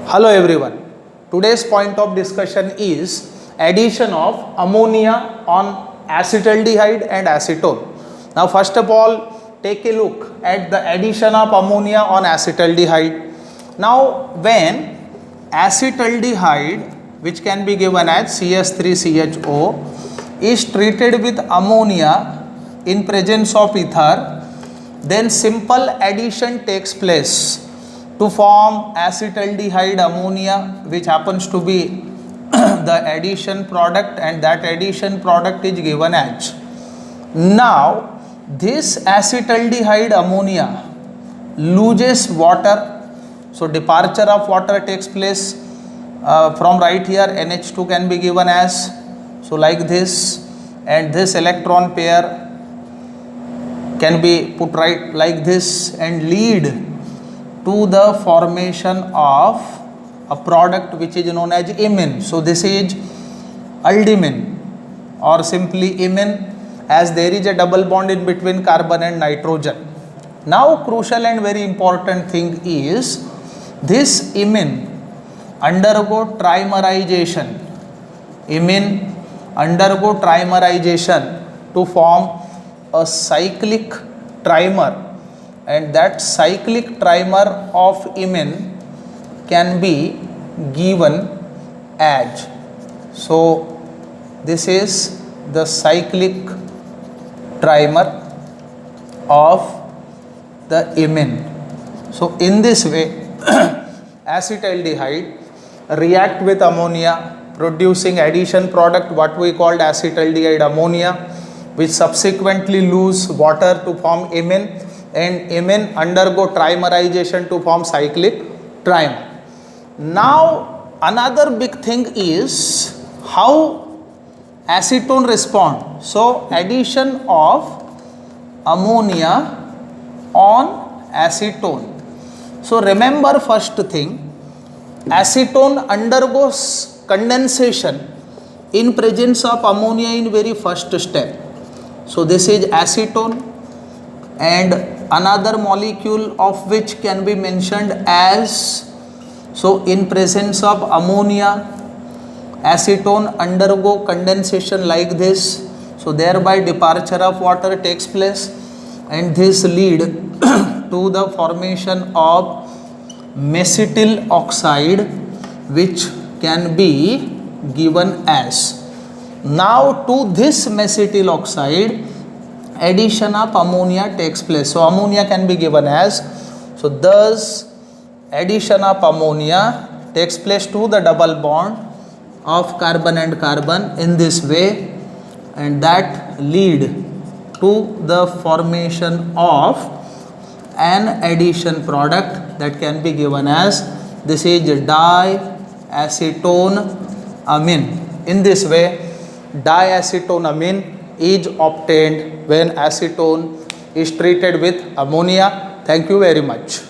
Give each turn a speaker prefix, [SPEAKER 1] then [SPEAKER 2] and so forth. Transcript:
[SPEAKER 1] Hello everyone. Today's point of discussion is addition of ammonia on acetaldehyde and acetone. Now first of all, take a look at the addition of ammonia on acetaldehyde. Now when acetaldehyde, which can be given as CS3CHO, is treated with ammonia in presence of ether, then simple addition takes place to form acetaldehyde ammonia, which happens to be the addition product, and that addition product is given as. Now this acetaldehyde ammonia loses water, so departure of water takes place from right here. NH2 can be given as, so like this, and this electron pair can be put right like this and lead to the formation of a product which is known as imine. So this is albumin or simply imine, as there is a double bond in between carbon and nitrogen. Now crucial and very important thing is this imine undergo trimerization. Imine undergo trimerization to form a cyclic trimer, and that cyclic trimer of imine can be given as. So this is the cyclic trimer of the imine. So in this way acetaldehyde react with ammonia, producing addition product what we called acetaldehyde ammonia, which subsequently lose water to form imine, and imine undergo trimerization to form cyclic trimer. Now another big thing is how acetone respond. So addition of ammonia on acetone. So remember, first thing, acetone undergoes condensation in presence of ammonia in very first step. So this is acetone, and another molecule of which can be mentioned as, so in presence of ammonia acetone undergo condensation like this, so thereby departure of water takes place, and this lead to the formation of macetyl oxide, which can be given as. Now to this macetyl oxide addition of ammonia takes place. So ammonia can be given as, so thus addition of ammonia takes place to the double bond of carbon and carbon in this way, and that lead to the formation of an addition product that can be given as, this is diacetone amine. In this way diacetone amine is obtained when acetone is treated with ammonia. Thank you very much.